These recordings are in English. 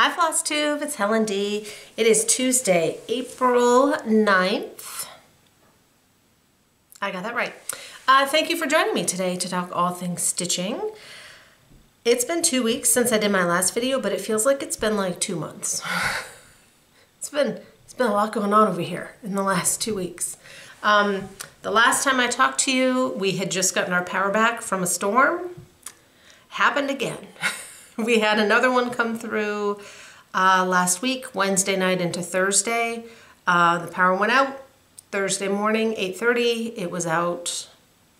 Hi Flosstube, it's Helen D. It is Tuesday, April 9th. I got that right. Thank you for joining me today to talk all things stitching. It's been 2 weeks since I did my last video, but it feels like it's been like 2 months. It's been a lot going on over here in the last 2 weeks. The last time I talked to you, we had just gotten our power back from a storm. Happened again. We had another one come through last week, Wednesday night into Thursday. The power went out Thursday morning, 8:30. It was out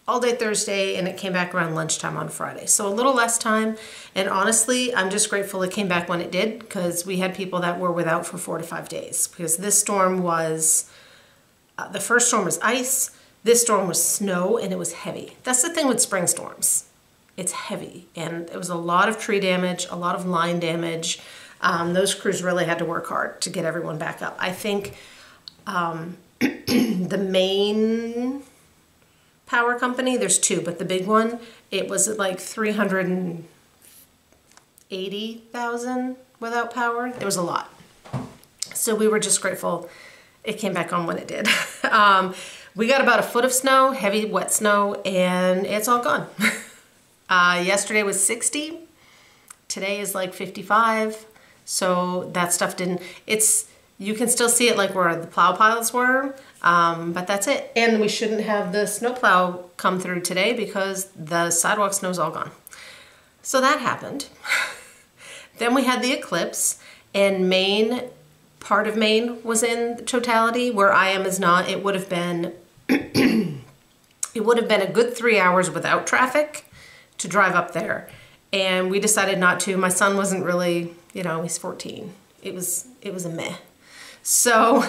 all day Thursday, and it came back around lunchtime on Friday. So a little less time, and honestly, I'm just grateful it came back when it did, because we had people that were without for 4 to 5 days, because this storm was, the first storm was ice, this storm was snow, and it was heavy. That's the thing with spring storms. It's heavy, and it was a lot of tree damage, a lot of line damage. Those crews really had to work hard to get everyone back up. I think the main power company, there's two, but the big one, it was at like 380,000 without power. It was a lot. So we were just grateful it came back on when it did. We got about a foot of snow, heavy wet snow, and it's all gone. Yesterday was 60, today is like 55, so that stuff didn't, you can still see it like where the plow piles were, but that's it. And we shouldn't have the snow plow come through today because the sidewalk snow's all gone. So that happened. Then we had the eclipse, and Maine, part of Maine was in totality. Where I am is not. It would have been, it would have been a good 3 hours without traffic to drive up there, and we decided not to. My son wasn't really, you know, he's 14. It was a meh. So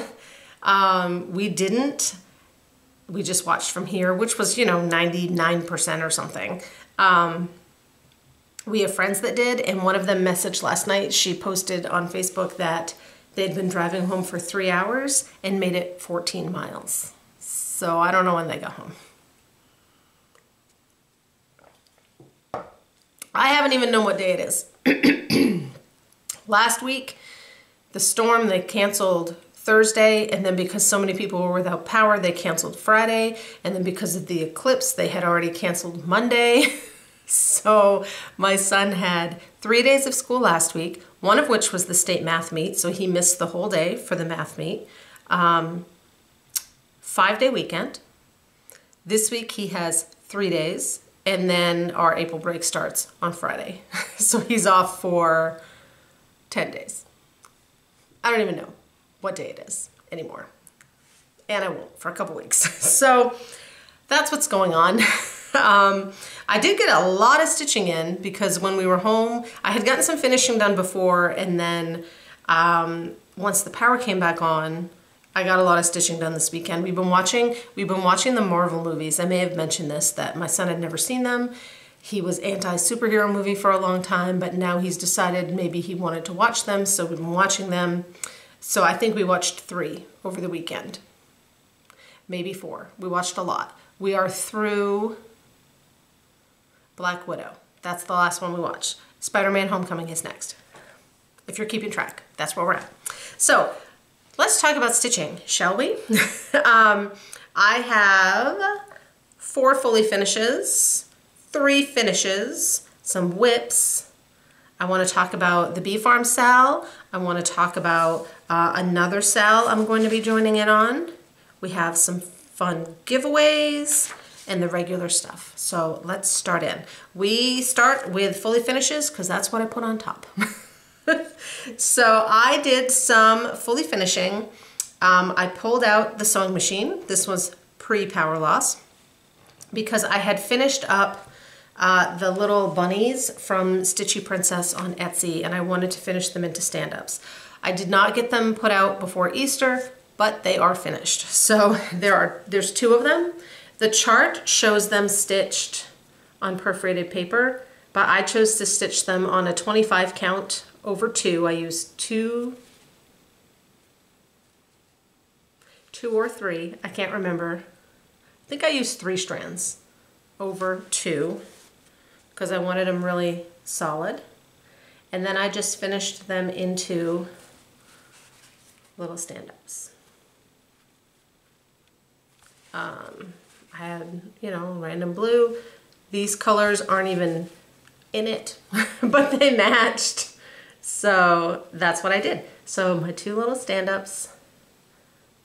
we didn't. We just watched from here, which was, you know, 99% or something. We have friends that did, and one of them messaged last night. She posted on Facebook that they'd been driving home for 3 hours and made it 14 miles. So I don't know when they got home. I haven't even known what day it is. Last week, the storm, they canceled Thursday, and then because so many people were without power, they canceled Friday, and then because of the eclipse, they had already canceled Monday. So my son had 3 days of school last week, one of which was the state math meet, so he missed the whole day for the math meet. 5-day weekend. This week he has 3 days. And then our April break starts on Friday. So he's off for 10 days. I don't even know what day it is anymore. And I won't for a couple weeks. So that's what's going on. I did get a lot of stitching in because when we were home, I had gotten some finishing done before, and then once the power came back on, I got a lot of stitching done this weekend. We've been watching the Marvel movies. I may have mentioned this, that my son had never seen them. He was anti-superhero movie for a long time, but now he's decided maybe he wanted to watch them, so we've been watching them. So I think we watched 3 over the weekend. Maybe 4. We watched a lot. We are through Black Widow. That's the last one we watched. Spider-Man Homecoming is next. If you're keeping track, that's where we're at. So let's talk about stitching, shall we? I have 4 fully finishes, 3 finishes, some WIPS. I want to talk about the Farm SAL. I want to talk about another SAL I'm going to be joining in on. We have some fun giveaways and the regular stuff. So let's start in. We start with fully finishes because that's what I put on top. So I did some fully finishing. I pulled out the sewing machine. This was pre-power loss because I had finished up the little bunnies from Stitchy Princess on Etsy, and I wanted to finish them into stand-ups. I did not get them put out before Easter, but they are finished. So there's 2 of them. The chart shows them stitched on perforated paper, but I chose to stitch them on a 25 count over 2. I used 2 or 3, I can't remember. I think I used 3 strands over 2 because I wanted them really solid. And then I just finished them into little stand-ups. I had, you know, random blue. These colors aren't even in it, but they matched. So that's what I did. So my two little stand-ups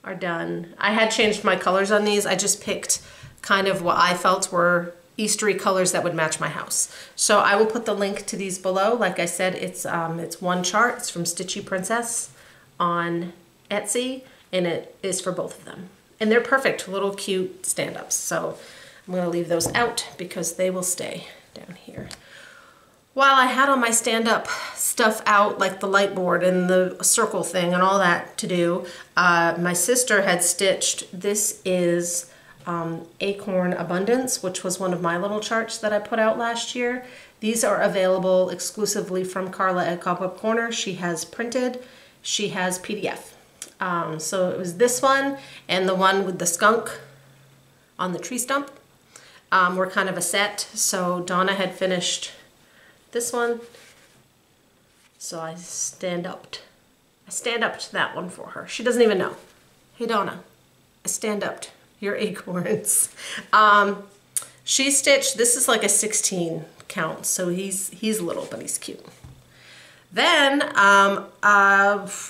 are done. I had changed my colors on these. I just picked kind of what I felt were Eastery colors that would match my house. So I will put the link to these below. Like I said, it's one chart. It's from Stitchy Princess on Etsy, and it is for both of them. And they're perfect, little cute stand-ups. So I'm gonna leave those out because they will stay down here. While I had all my stand-up stuff out, like the light board and the circle thing and all that to do, my sister had stitched, this is Acorn Abundance, which was one of my little charts that I put out last year. These are available exclusively from Carla at Cobweb Corner. She has printed, she has PDF. So it was this one and the one with the skunk on the tree stump were kind of a set. So Donna had finished this one, so I stand-upped that one for her. She doesn't even know. Hey Donna, I stand-upped your acorns. She stitched, this is like a 16 count, so he's little, but he's cute. Then,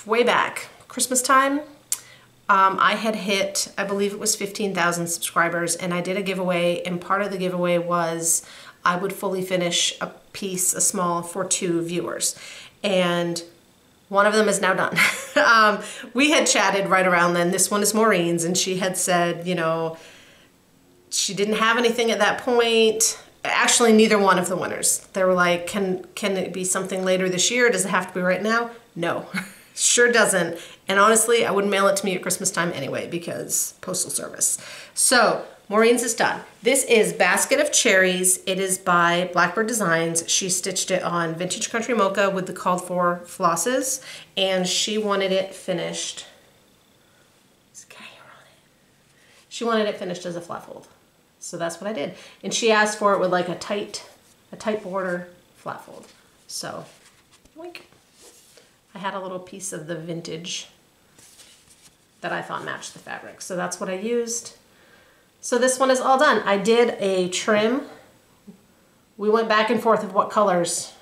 way back, Christmas time, I had hit, I believe it was 15,000 subscribers, and I did a giveaway, and part of the giveaway was I would fully finish a piece, a small, for 2 viewers. And one of them is now done. We had chatted right around then. This one is Maureen's, and she had said, you know, she didn't have anything at that point. Actually, neither one of the winners. They were like, can it be something later this year? Does it have to be right now? No, sure doesn't. And honestly, I wouldn't mail it to me at Christmas time anyway because postal service. So Maureen's is done. This is Basket of Cherries. It is by Blackbird Designs. She stitched it on Vintage Country Mocha with the called for flosses, and she wanted it finished. There's a cat hair on it. She wanted it finished as a flat fold. So that's what I did. And she asked for it with like a tight border flat fold. So, like, I had a little piece of the vintage that I thought matched the fabric. So that's what I used. So this one is all done. I did a trim. We went back and forth of what colors,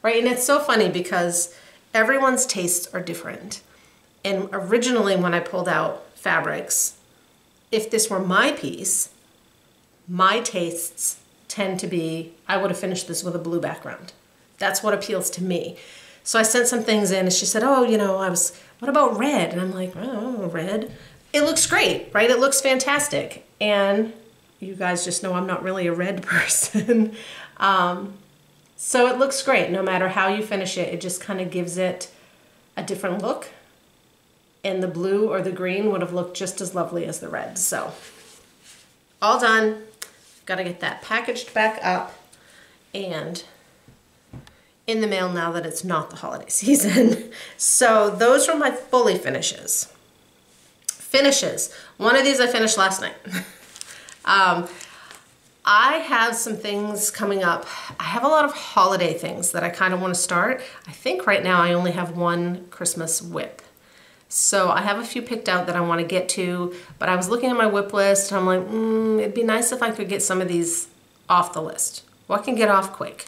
right? And it's so funny because everyone's tastes are different. And originally when I pulled out fabrics, if this were my piece, my tastes tend to be, I would have finished this with a blue background. That's what appeals to me. So I sent some things in and she said, oh, you know, what about red? And I'm like, oh, red. It looks great, right? It looks fantastic. And you guys just know I'm not really a red person. So it looks great. No matter how you finish it, it just kind of gives it a different look. And the blue or the green would have looked just as lovely as the red. So all done. Got to get that packaged back up and in the mail now that it's not the holiday season. So those are my fully finishes. One of these I finished last night. I have some things coming up. I have a lot of holiday things that I kind of want to start. I think right now I only have one Christmas WIP. So I have a few picked out that I want to get to, but I was looking at my WIP list and I'm like, it'd be nice if I could get some of these off the list. What can get off quick?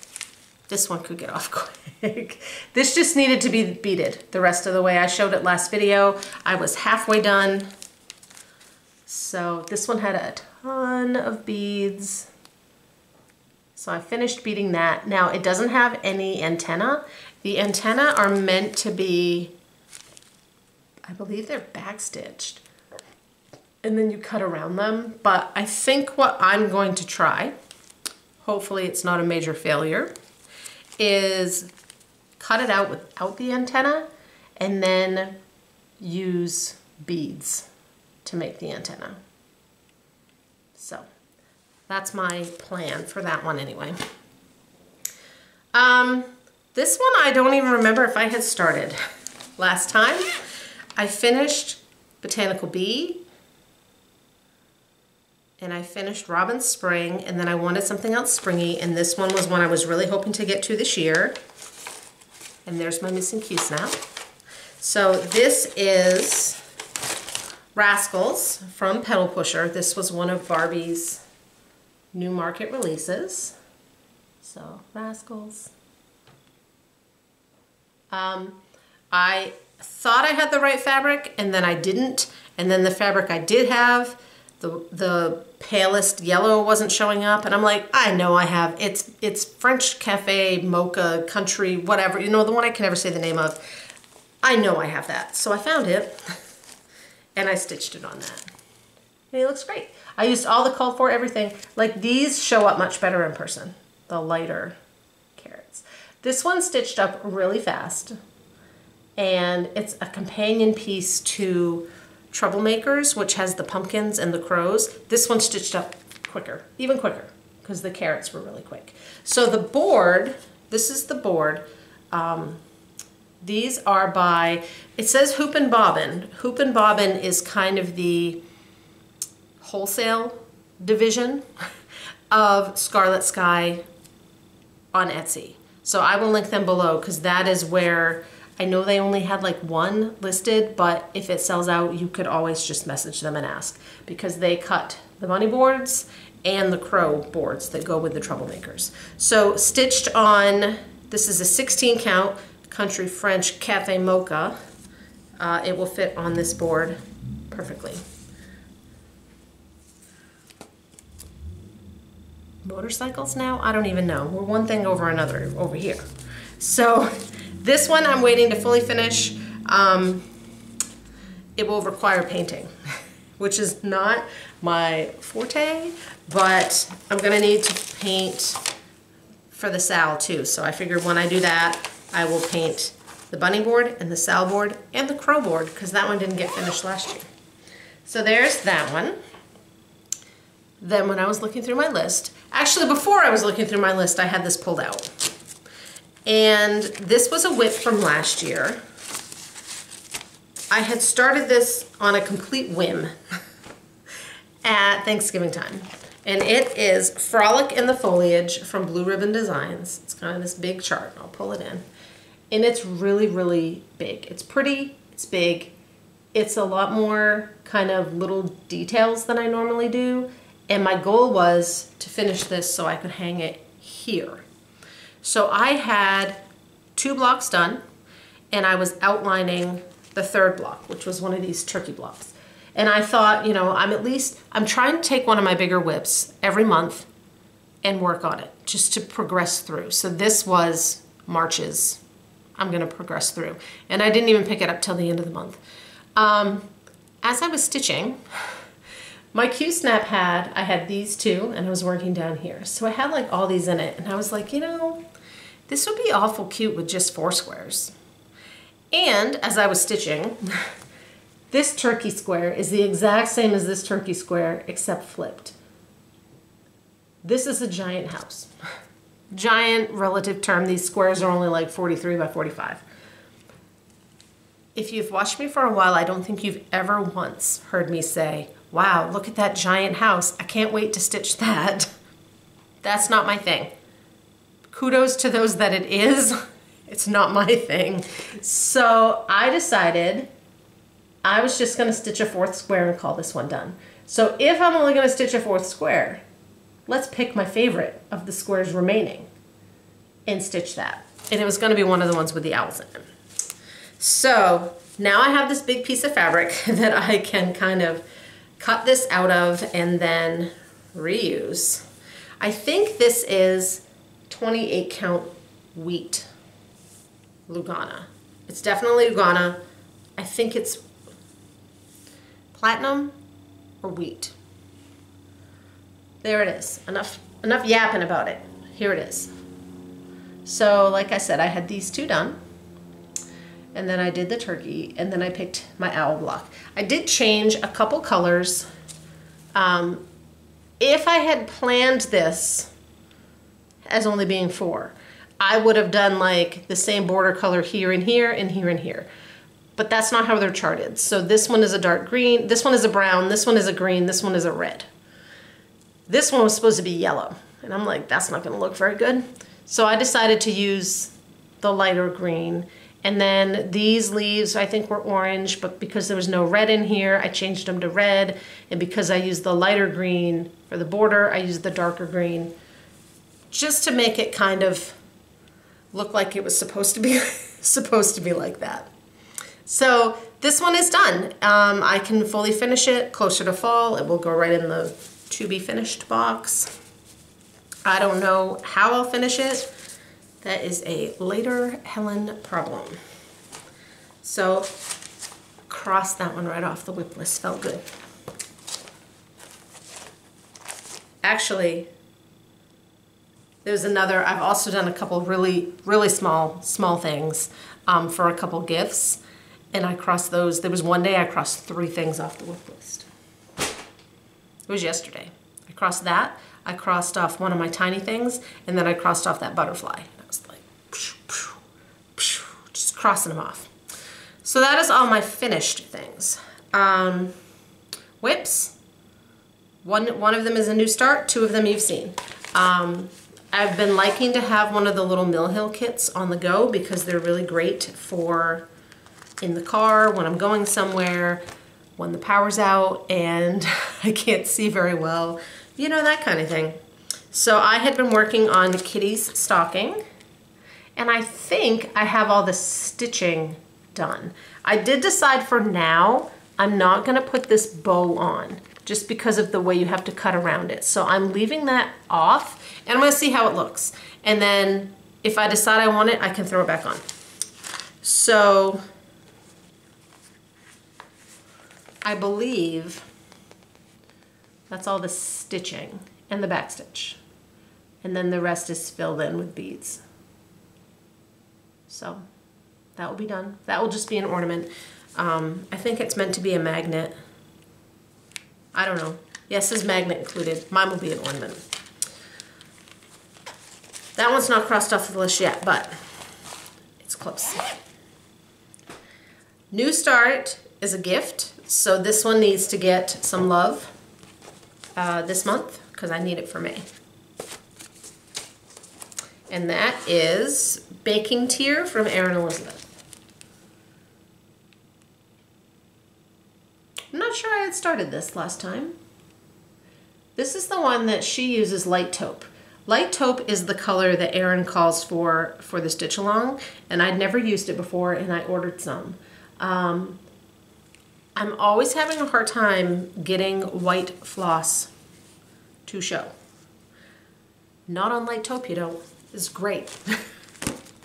This one could get off quick. This just needed to be beaded the rest of the way. I showed it last video. I was halfway done. So this one had a ton of beads. So I finished beading that. Now it doesn't have any antenna. The antenna are meant to be, I believe they're backstitched. And then you cut around them. But I think what I'm going to try, hopefully it's not a major failure, is cut it out without the antenna and then use beads to make the antenna. So that's my plan for that one anyway. This one I don't even remember if I had started last time. I finished Botanical Bee and I finished Robin Spring, and then I wanted something else springy, and this one was one I was really hoping to get to this year. And there's my missing cue snap. So this is Rascals from Pedal Pusher. This was one of Barbie's new market releases. So Rascals. I thought I had the right fabric and then I didn't. And then the fabric I did have, the palest yellow wasn't showing up. And I'm like, I know I have. It's French Cafe, Mocha, Country, whatever. You know, the one I can never say the name of. I know I have that. So I found it and I stitched it on that. And it looks great. I used all the called for everything. Like these show up much better in person. The lighter carrots. This one stitched up really fast. And it's a companion piece to Troublemakers, which has the pumpkins and the crows. This one stitched up quicker, even quicker, because the carrots were really quick. So the board, this is the board. These are by, it says Hoop and Bobbin. Hoop and Bobbin is kind of the wholesale division of Scarlet Sky on Etsy. So I will link them below because that is where, I know they only had like one listed, but if it sells out, you could always just message them and ask because they cut the bunny boards and the crow boards that go with the Troublemakers. So stitched on, this is a 16 count Country French Cafe Mocha. It will fit on this board perfectly. Motorcycles now? I don't even know. We're one thing over another over here. So this one I'm waiting to fully finish. It will require painting, which is not my forte, but I'm gonna need to paint for the SAL too. So I figured when I do that, I will paint the bunny board and the SAL board and the crow board because that one didn't get finished last year. So there's that one. Then when I was looking through my list, actually before I was looking through my list, I had this pulled out. And this was a WIP from last year. I had started this on a complete whim at Thanksgiving time. And it is Frolic in the Foliage from Blue Ribbon Designs. It's kind of this big chart. I'll pull it in. And it's really, really big. It's pretty, it's big. It's a lot more kind of little details than I normally do. And my goal was to finish this so I could hang it here. So I had 2 blocks done and I was outlining the 3rd block, which was one of these turkey blocks. And I thought, you know, I'm trying to take one of my bigger WIPs every month and work on it just to progress through. So this was March's, I'm gonna progress through. And I didn't even pick it up till the end of the month. As I was stitching, my Q-snap I had these 2 and I was working down here. So I had like all these in it and I was like, you know, this would be awful cute with just 4 squares. And as I was stitching, this turkey square is the exact same as this turkey square except flipped. This is a giant house. Giant relative term, these squares are only like 43 by 45. If you've watched me for a while, I don't think you've ever once heard me say, wow, look at that giant house. I can't wait to stitch that. That's not my thing. Kudos to those that it is. It's not my thing. So I decided I was just gonna stitch a 4th square and call this one done. So if I'm only gonna stitch a 4th square, let's pick my favorite of the squares remaining and stitch that. And it was gonna be one of the ones with the owls in it. So now I have this big piece of fabric that I can kind of cut this out of and then reuse. I think this is 28 count wheat Lugana. It's definitely Lugana. I think it's platinum or wheat. There it is. Enough yapping about it. Here it is. So like I said, I had these 2 done. And then I did the turkey, and then I picked my owl block. I did change a couple colors. If I had planned this as only being 4, I would have done like the same border color here and here and here and here. But that's not how they're charted. So this one is a dark green, this one is a brown, this one is a green, this one is a red. This one was supposed to be yellow. And I'm like, that's not gonna look very good. So I decided to use the lighter green. And then these leaves I think were orange, but because there was no red in here, I changed them to red. And because I used the lighter green for the border, I used the darker green just to make it kind of look like it was supposed to be like that. So this one is done. I can fully finish it closer to fall. It will go right in the to be finished box. I don't know how I'll finish it. That is a later Helen problem. So cross that one right off the WIP list. Felt good. Actually, there's another. I've also done a couple really small things for a couple gifts, and I crossed those. There was one day I crossed 3 things off the WIP list. It was yesterday. I crossed that. I crossed off one of my tiny things, and then I crossed off that butterfly. I was like, just crossing them off. So that is all my finished things. WIPs. One of them is a new start. 2 of them you've seen. I've been liking to have one of the little Mill Hill kits on the go because they're really great for in the car when I'm going somewhere, when the power's out and I can't see very well, you know, that kind of thing. So I had been working on Kitty's stocking, and I think I have all the stitching done. I did decide for now I'm not going to put this bow on just because of the way you have to cut around it. So I'm leaving that off, and I'm going to see how it looks. And then if I decide I want it, I can throw it back on. So I believe that's all the stitching and the back stitch. And then the rest is filled in with beads. So that will be done. That will just be an ornament. I think it's meant to be a magnet. I don't know. Yes, there's magnet included. Mine will be an ornament. That one's not crossed off the list yet, but it's close. New Start is a gift, so this one needs to get some love this month because I need it for May. And that is Baking Tier from Erin Elizabeth. I'm not sure I had started this last time. This is the one that she uses light taupe. Light taupe is the color that Erin calls for the stitch along, and I'd never used it before, and I ordered some. I'm always having a hard time getting white floss to show. Not on light taupe, you don't. It's great.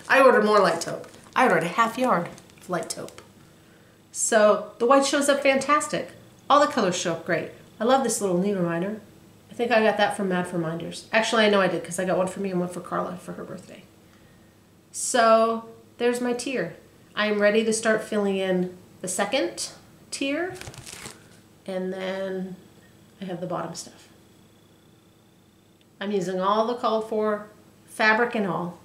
I ordered more light taupe. I ordered a half yard of light taupe. So the white shows up fantastic. All the colors show up great. I love this little needle reminder. I think I got that from Mad for Minders. Actually, I know I did because I got one for me and one for Carla for her birthday. So there's my tier. I am ready to start filling in the second tier, and then I have the bottom stuff. I'm using all the called for fabric and all.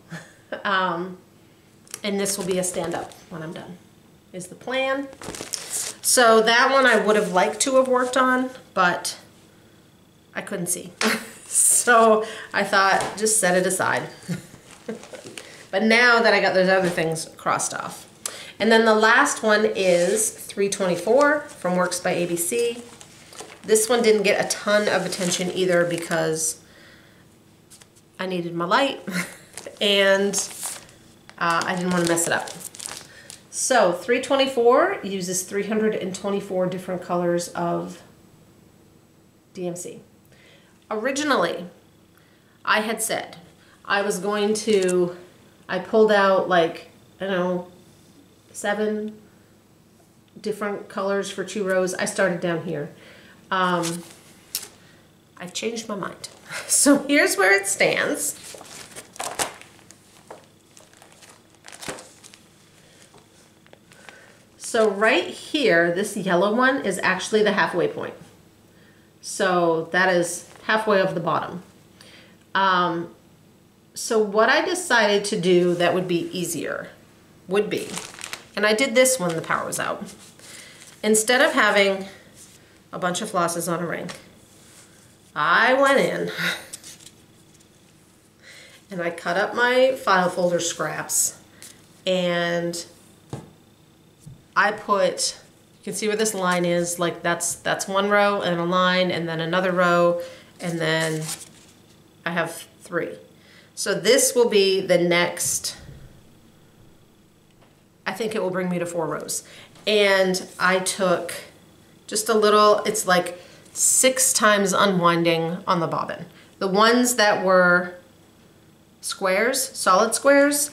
And this will be a stand-up when I'm done, is the plan. So that one I would have liked to have worked on, but I couldn't see. So I thought, just set it aside. But now that I got those other things crossed off. And then the last one is 324 from Works by ABC. This one didn't get a ton of attention either because I needed my light and I didn't want to mess it up. So 324 uses 324 different colors of DMC. Originally, I had said I was going to, I pulled out like, I don't know, 7 different colors for 2 rows. I started down here. I've changed my mind. So here's where it stands. So right here, this yellow one is actually the halfway point. So that is halfway of the bottom. So what I decided to do that would be easier would be, and I did this when the power was out, instead of having a bunch of flosses on a ring, I went in and I cut up my file folder scraps and I put, you can see where this line is, like that's one row and a line and then another row, and then I have 3. So this will be the next, I think it will bring me to 4 rows. And I took just a little, it's like 6 times unwinding on the bobbin. The ones that were squares, solid squares,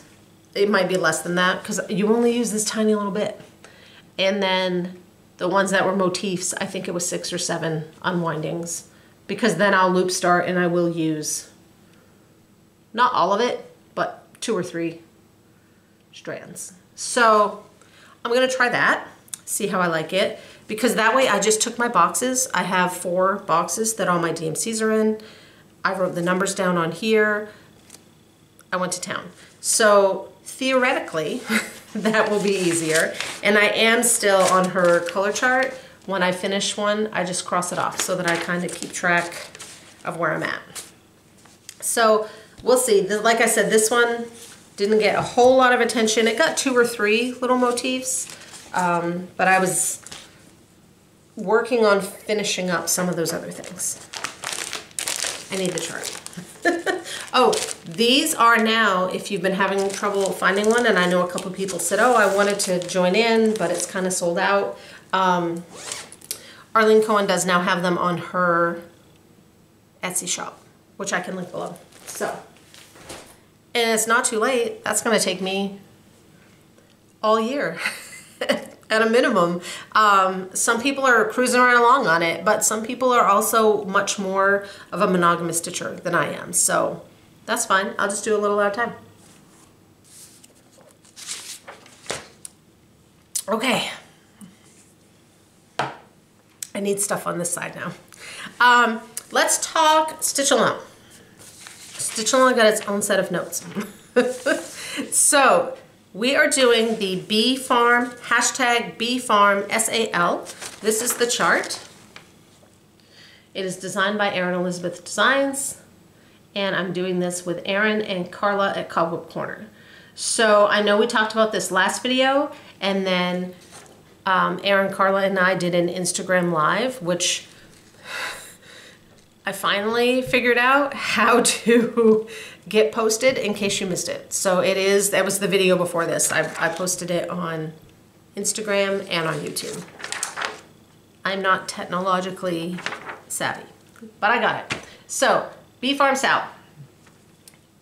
it might be less than that because you only use this tiny little bit. And then the ones that were motifs, I think it was 6 or 7 unwindings, because then I'll loop start and I will use not all of it, but 2 or 3 strands. So I'm gonna try that, see how I like it, because that way I just took my boxes. I have 4 boxes that all my DMCs are in. I wrote the numbers down on here. I went to town. So theoretically, that will be easier. And I am still on her color chart. When I finish one, I just cross it off so that I kind of keep track of where I'm at. So we'll see. Like I said, this one didn't get a whole lot of attention. It got 2 or 3 little motifs, but I was working on finishing up some of those other things. I need the chart. Oh, these are now, if you've been having trouble finding one, and I know a couple people said, oh, I wanted to join in, but it's kind of sold out. Arlene Cohen does now have them on her Etsy shop, which I can link below. So, and it's not too late. That's going to take me all year at a minimum. Some people are cruising right along on it, but some people are also much more of a monogamous stitcher than I am. So that's fine. I'll just do a little at a time. Okay. I need stuff on this side now. Let's talk Stitch Along. Stitch Along got its own set of notes. So we are doing the Bee Farm, hashtag Bee Farm SAL. This is the chart. It is designed by Erin Elizabeth Designs, and I'm doing this with Erin and Carla at Cobweb Corner. So I know we talked about this last video, and then Erin, Carla, and I did an Instagram Live, which I finally figured out how to get posted in case you missed it. So it is, that was the video before this. I posted it on Instagram and on YouTube. I'm not technologically savvy, but I got it. So, Bee Farm SAL.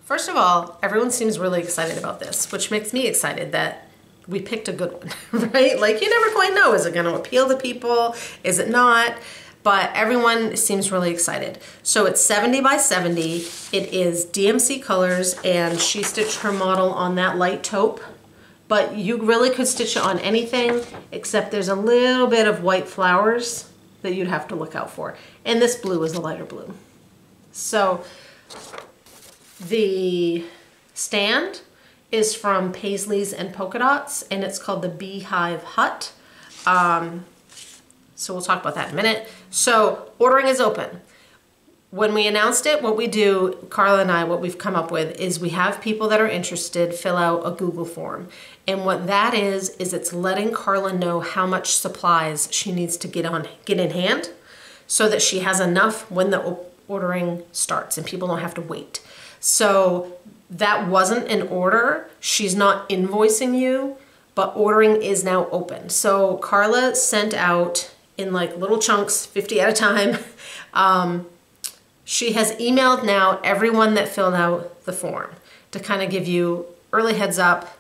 First of all, everyone seems really excited about this, which makes me excited that we picked a good one, right? Like, you never quite know, is it gonna appeal to people? Is it not? But everyone seems really excited. So it's 70 by 70. It is DMC colors, and she stitched her model on that light taupe. But you really could stitch it on anything, except there's a little bit of white flowers that you'd have to look out for. And this blue is a lighter blue. So the stand is from Paisleys and Polka Dots, and it's called the Beehive Hut. So we'll talk about that in a minute. So ordering is open. When we announced it, what we do, Carla and I, what we've come up with is we have people that are interested fill out a Google form. And what that is it's letting Carla know how much supplies she needs to get in hand so that she has enough when the ordering starts and people don't have to wait. So that wasn't an order. She's not invoicing you, but ordering is now open. So Carla sent out in like little chunks, 50 at a time. She has emailed now everyone that filled out the form to kind of give you early heads up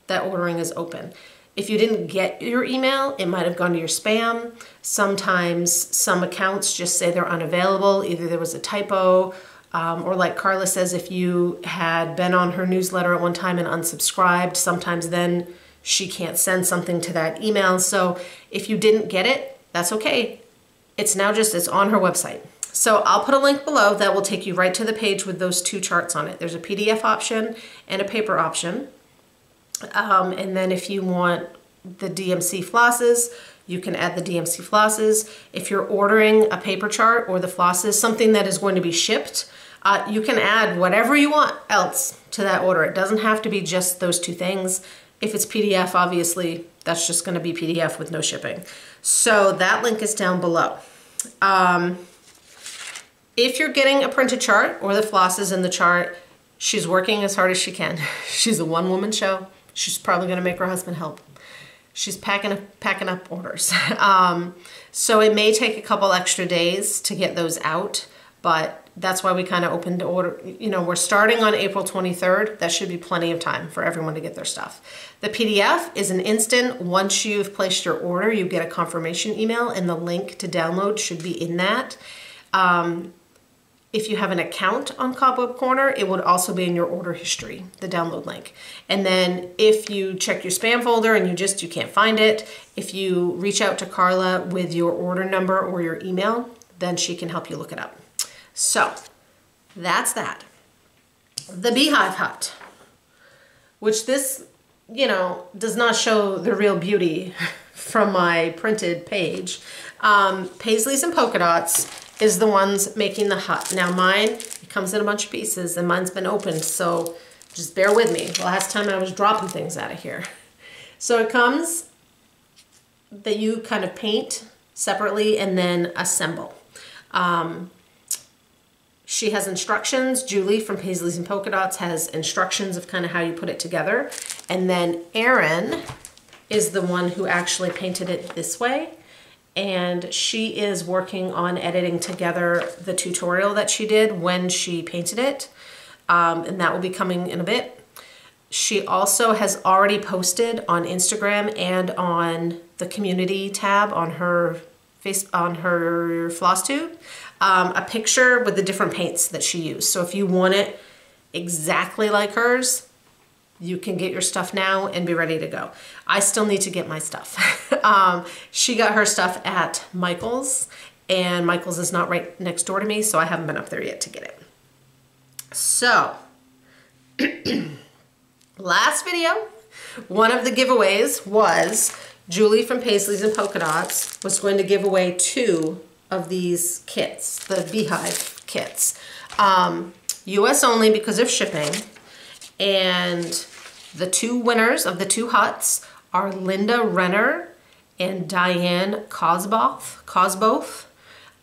that ordering is open. If you didn't get your email, it might have gone to your spam. Sometimes some accounts just say they're unavailable. Either there was a typo, or like Carla says, if you had been on her newsletter at one time and unsubscribed, sometimes then she can't send something to that email. So if you didn't get it, that's okay. It's now just, it's on her website. So I'll put a link below that will take you right to the page with those 2 charts on it. There's a PDF option and a paper option. And then if you want the DMC flosses, you can add the DMC flosses. If you're ordering a paper chart or the flosses, something that is going to be shipped, You can add whatever you want else to that order. It doesn't have to be just those two things. If it's PDF, obviously, that's just gonna be PDF with no shipping. So that link is down below. If you're getting a printed chart or the flosses in the chart, she's working as hard as she can. She's a one-woman show. She's probably gonna make her husband help. She's packing up orders. So it may take a couple extra days to get those out, but that's why we kind of opened to order. You know, we're starting on April 23rd. That should be plenty of time for everyone to get their stuff. The PDF is an instant. Once you've placed your order, you get a confirmation email and the link to download should be in that. If you have an account on Cobweb Corner, it would also be in your order history, the download link. And then if you check your spam folder and you can't find it, if you reach out to Carla with your order number or your email, then she can help you look it up. So that's that. The Beehive Hut, which this, you know, does not show the real beauty from my printed page. Paisleys and Polka Dots is the ones making the hut. Now mine, it comes in a bunch of pieces and mine's been opened, so just bear with me. The last time I was dropping things out of here. So it comes that you kind of paint separately and then assemble. She has instructions. Julie from Paisleys and Polka Dots has instructions of kind of how you put it together. And then Erin is the one who actually painted it this way. And she is working on editing together the tutorial that she did when she painted it. And that will be coming in a bit. She also has already posted on Instagram and on the community tab on her Flosstube, a picture with the different paints that she used. So if you want it exactly like hers, you can get your stuff now and be ready to go. I still need to get my stuff. She got her stuff at Michael's, and Michael's is not right next door to me, so I haven't been up there yet to get it. So, last video, one of the giveaways was Julie from Paisleys and Polka Dots was going to give away 2 of these kits, the Beehive kits. US only because of shipping. And the 2 winners of the 2 huts are Linda Renner and Diane Kosboth.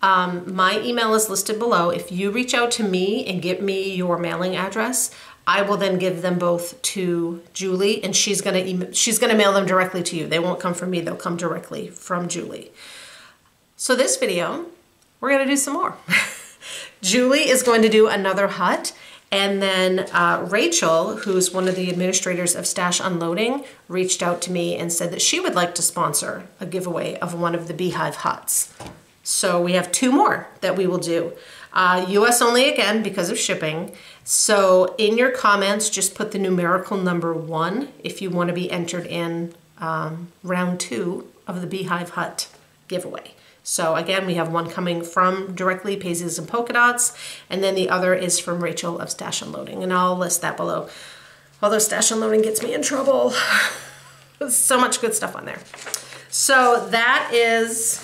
My email is listed below. If you reach out to me and give me your mailing address, I will then give them both to Julie, and she's gonna mail them directly to you. They won't come from me, they'll come directly from Julie. So this video, we're gonna do some more. Julie is going to do another hut, and then Rachel, who's one of the administrators of Stash Unloading, reached out to me and said that she would like to sponsor a giveaway of one of the Beehive huts. So we have 2 more that we will do. US only again because of shipping. So in your comments, just put the numerical number 1 if you want to be entered in round 2 of the Beehive Hut giveaway. So again, we have one coming from directly Paisleys and Polka Dots, and then the other is from Rachel of Stash Unloading, and I'll list that below. Although Stash Unloading gets me in trouble. There's so much good stuff on there. So that is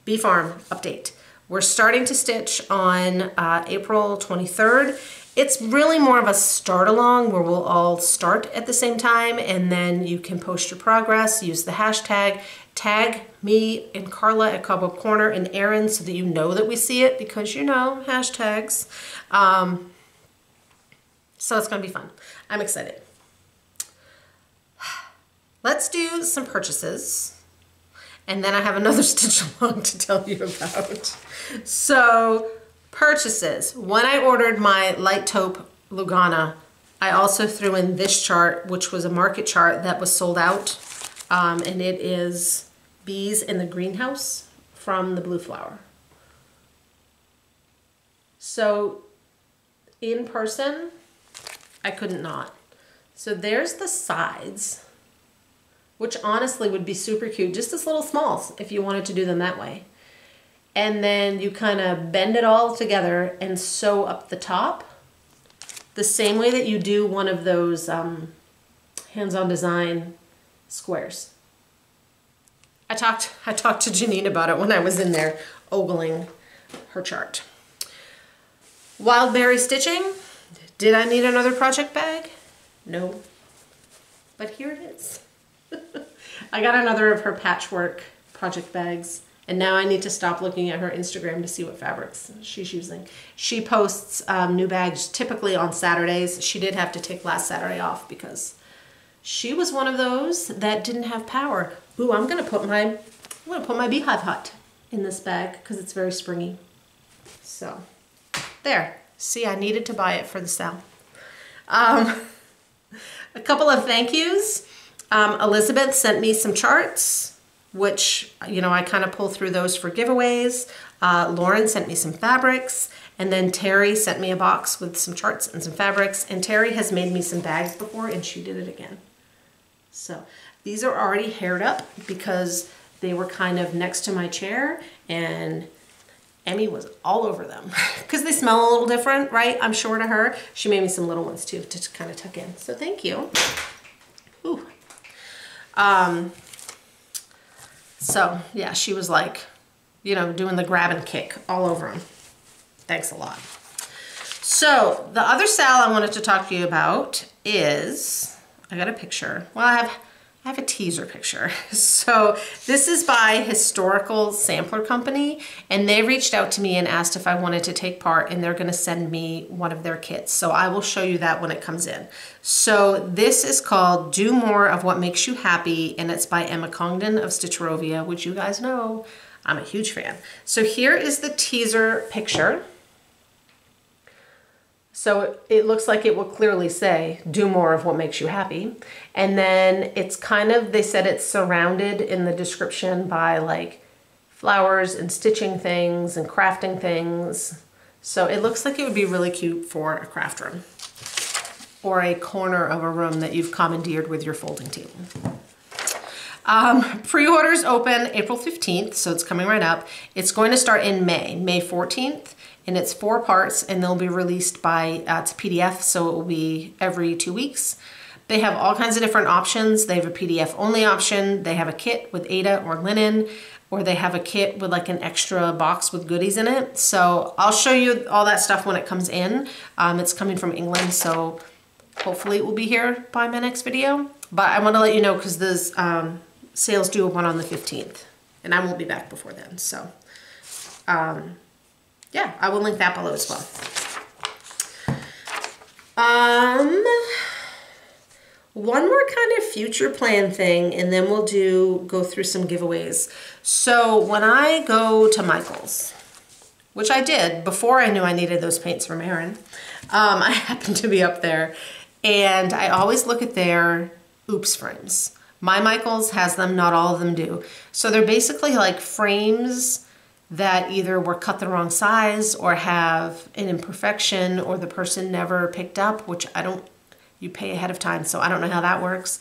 Bee Farm update. We're starting to stitch on April 23rd. It's really more of a start along where we'll all start at the same time, and then you can post your progress, use the hashtag, tag me and Carla at Cobweb Corner and Erin so that you know that we see it, because you know, hashtags. So it's gonna be fun. I'm excited. Let's do some purchases, and then I have another stitch along to tell you about. So purchases. When I ordered my light taupe Lugana, I also threw in this chart, which was a market chart that was sold out, and it is Bees in the Greenhouse from the Blue Flower. So in person, I couldn't not. So there's the sides, which honestly would be super cute, just as little smalls if you wanted to do them that way. And then you kind of bend it all together and sew up the top the same way that you do one of those hands-on design squares. I talked to Janine about it when I was in there ogling her chart. Wildberry stitching. Did I need another project bag? No. But here it is. I got another of her patchwork project bags, and now I need to stop looking at her Instagram to see what fabrics she's using. She posts new bags typically on Saturdays. She did have to take last Saturday off because she was one of those that didn't have power. Ooh, I'm gonna put my beehive hut in this bag because it's very springy. So there. See, I needed to buy it for the sale. A couple of thank yous. Elizabeth sent me some charts, which, you know, I kind of pull through those for giveaways. Lauren sent me some fabrics, and then Terry sent me a box with some charts and some fabrics, and Terry has made me some bags before, and she did it again. So these are already haired up because they were kind of next to my chair, and Emmy was all over them because they smell a little different, right? I'm sure to her. She made me some little ones too to kind of tuck in. So thank you. Ooh. So yeah, she was like, you know, doing the grab and kick all over them. Thanks a lot. So the other sal I wanted to talk to you about is, I got a picture. Well, I have a teaser picture. So this is by Historical Sampler Company, and they reached out to me and asked if I wanted to take part, and they're gonna send me one of their kits. So I will show you that when it comes in. So this is called Do More of What Makes You Happy, and it's by Emma Congdon of Stitchrovia, which you guys know I'm a huge fan. So here is the teaser picture. So it looks like it will clearly say, do more of what makes you happy. And then it's kind of, they said it's surrounded in the description by like flowers and stitching things and crafting things. So it looks like it would be really cute for a craft room or a corner of a room that you've commandeered with your folding table. Pre-orders open April 15th, so it's coming right up. It's going to start in May 14th. And it's 4 parts, and they'll be released by, it's a PDF, so it will be every 2 weeks. They have all kinds of different options. They have a PDF only option. They have a kit with Aida or linen, or they have a kit with like an extra box with goodies in it. So I'll show you all that stuff when it comes in. It's coming from England, so hopefully it will be here by my next video. But I want to let you know because those sales do open on the 15th, and I won't be back before then. So. Yeah, I will link that below as well. One more kind of future plan thing, and then we'll go through some giveaways. So when I go to Michael's, which I did before I knew I needed those paints from Erin, I happened to be up there, and I always look at their oops frames. My Michael's has them, not all of them do. So they're basically like frames that either were cut the wrong size or have an imperfection or the person never picked up, which I don't, you pay ahead of time, so I don't know how that works.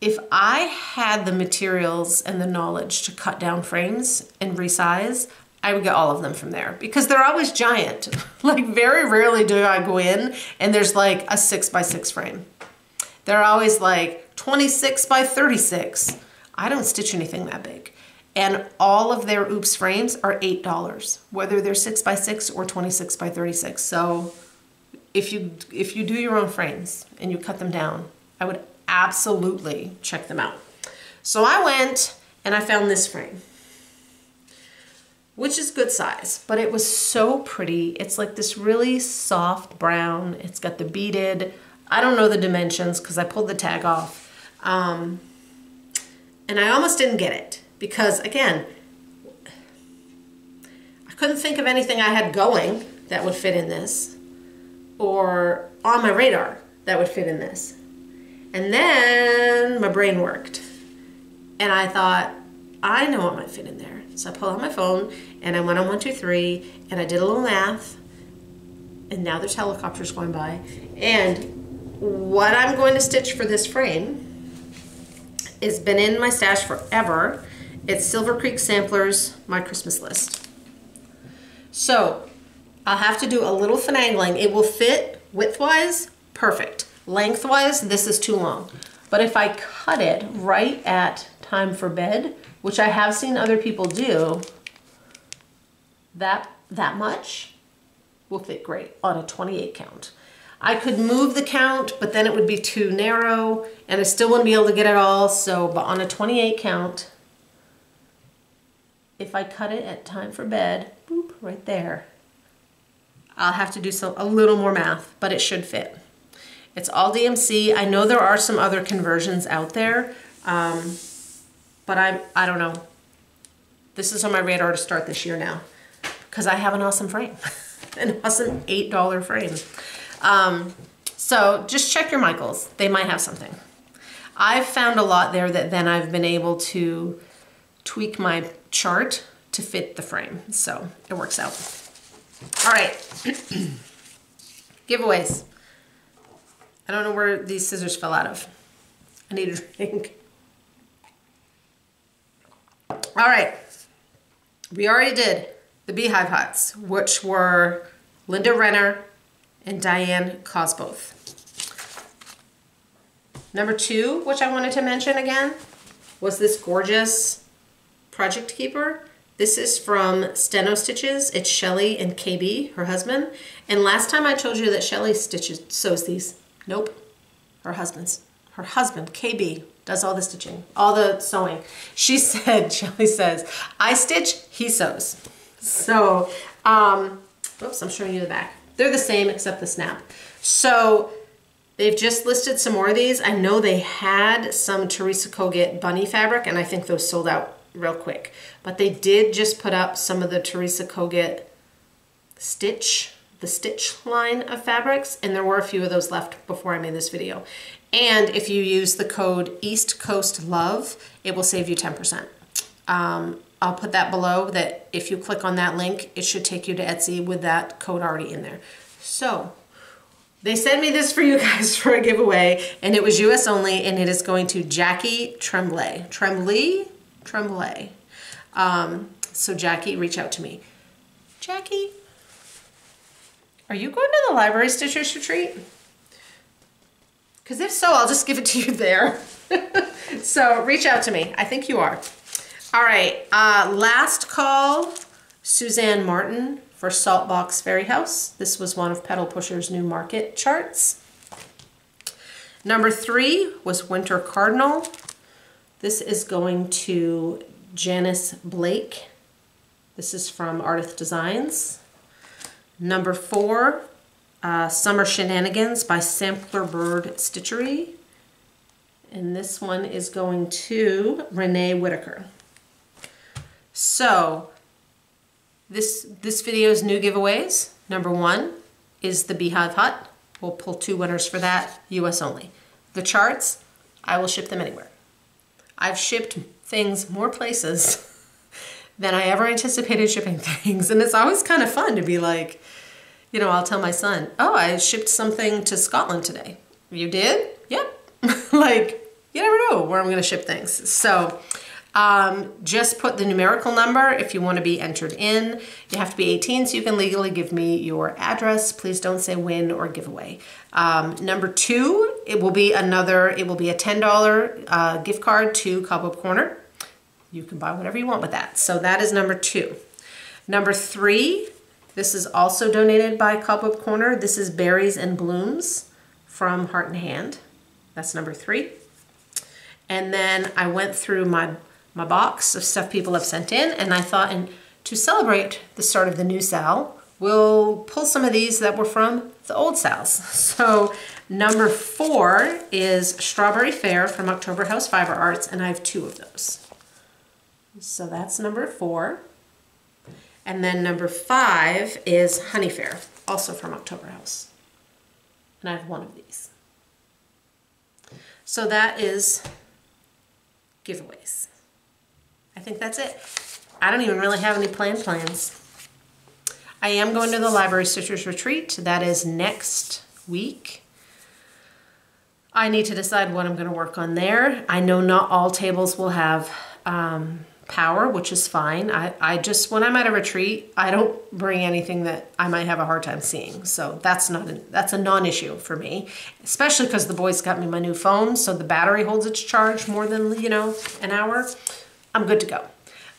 If I had the materials and the knowledge to cut down frames and resize, I would get all of them from there because they're always giant. Like very rarely do I go in and there's like a 6x6 frame. They're always like 26 by 36. I don't stitch anything that big. And all of their oops frames are $8, whether they're 6x6 or 26 by 36. So if you do your own frames and you cut them down, I would absolutely check them out. So I went and I found this frame, which is good size, but it was so pretty. It's like this really soft brown. It's got the beaded, I don't know the dimensions because I pulled the tag off. And I almost didn't get it. Because again, I couldn't think of anything I had going that would fit in this or on my radar that would fit in this. And then my brain worked and I thought, I know what might fit in there. So I pulled out my phone and I went on 123 and I did a little math, and now there's helicopters going by. And what I'm going to stitch for this frame has been in my stash forever. It's Silver Creek Samplers, my Christmas list. So I'll have to do a little finagling. It will fit widthwise, perfect. Lengthwise, this is too long. But if I cut it right at time for bed, which I have seen other people do, that that much will fit great on a 28 count. I could move the count, but then it would be too narrow and I still wouldn't be able to get it all. So, but on a 28 count, if I cut it at time for bed, boop, right there, I'll have to do a little more math, but it should fit. It's all DMC. I know there are some other conversions out there, but I don't know. This is on my radar to start this year now because I have an awesome frame, an awesome $8 frame. So just check your Michaels. They might have something. I've found a lot there that then I've been able to tweak my chart to fit the frame. So it works out. All right. Giveaways. I don't know where these scissors fell out of. I need a drink. All right. We already did the Beehive Huts, which were Linda Renner and Diane Kosboth. Number 2, which I wanted to mention again, was this gorgeous Project Keeper. This is from Steno Stitches. It's Shelly and KB, her husband. And last time I told you that Shelly sews these. Nope. Her husband, KB, does all the stitching, all the sewing. She said, Shelly says, I stitch, he sews. So, oops, I'm showing you the back. They're the same except the snap. So they've just listed some more of these. I know they had some Teresa Kogut bunny fabric and I think those sold out real quick. But they did just put up some of the Teresa Kogut the stitch line of fabrics, and there were a few of those left before I made this video. And if you use the code East Coast Love, it will save you 10%. I'll put that below, that if you click on that link, it should take you to Etsy with that code already in there. So they sent me this for you guys for a giveaway, and it was US only, and it is going to Jackie Trembley. Trembley. So Jackie, reach out to me. Jackie, are you going to the Library Stitchers Retreat? Because if so, I'll just give it to you there. So reach out to me. I think you are. All right, last call, Suzanne Martin for Saltbox Fairy House. This was one of Pedal Pusher's new market charts. Number 3 was Winter Cardinal. This is going to Janice Blake. This is from Artist Designs. Number 4, Summer Shenanigans by Sampler Bird Stitchery. And this one is going to Renee Whitaker. So this video's new giveaways. Number 1 is the Beehive Hut. We'll pull 2 winners for that, US only. The charts, I will ship them anywhere. I've shipped things more places than I ever anticipated shipping things. And it's always kind of fun to be like, you know, I'll tell my son, oh, I shipped something to Scotland today. You did? Yep. Like, you never know where I'm going to ship things. So just put the numerical number if you want to be entered in. You have to be 18 so you can legally give me your address. Please don't say win or giveaway. Number 2, it will be a $10 gift card to Cobweb Corner. You can buy whatever you want with that. So that is number 2. Number 3, this is also donated by Cobweb Corner. This is Berries and Blooms from Heart and Hand. That's number 3. And then I went through my box of stuff people have sent in, and I thought, to celebrate the start of the new SAL, we'll pull some of these that were from the old SALs. So number 4 is Strawberry Fair from October House Fiber Arts, and I have 2 of those. So that's number 4. And then number 5 is Honey Fair, also from October House. And I have 1 of these. So that is giveaways. I think that's it. I don't even really have any plans. I am going to the Library Stitchers Retreat. That is next week. I need to decide what I'm going to work on there. I know not all tables will have power, which is fine. I just, when I'm at a retreat, I don't bring anything that I might have a hard time seeing. So that's a non-issue for me, especially because the boys got me my new phone, so the battery holds its charge more than, you know, an hour. I'm good to go.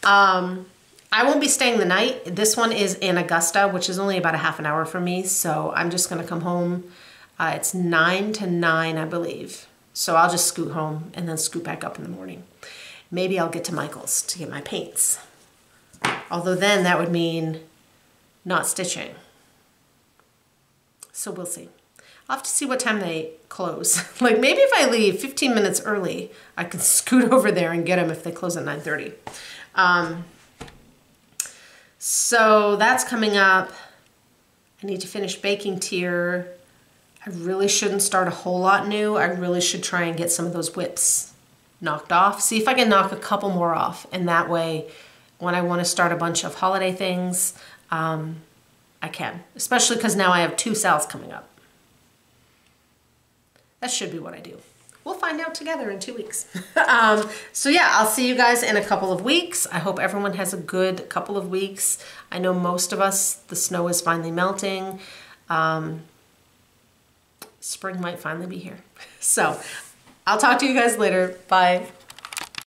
I I won't be staying the night. This one is in Augusta, which is only about a half an hour from me. So I'm just gonna come home. It's 9 to 9, I believe. So I'll just scoot home and then scoot back up in the morning. Maybe I'll get to Michael's to get my paints. Although then that would mean not stitching. So we'll see. I'll have to see what time they close. Like maybe if I leave 15 minutes early, I can scoot over there and get them if they close at 9:30. So that's coming up. I need to finish baking tier. I really shouldn't start a whole lot new. I really should try and get some of those WIPs knocked off. See if I can knock a couple more off. And that way, when I want to start a bunch of holiday things, I can. Especially because now I have 2 SALs coming up. That should be what I do. We'll find out together in 2 weeks. So yeah, I'll see you guys in a couple of weeks. I hope everyone has a good couple of weeks. I know most of us, the snow is finally melting. Spring might finally be here. So I'll talk to you guys later. Bye.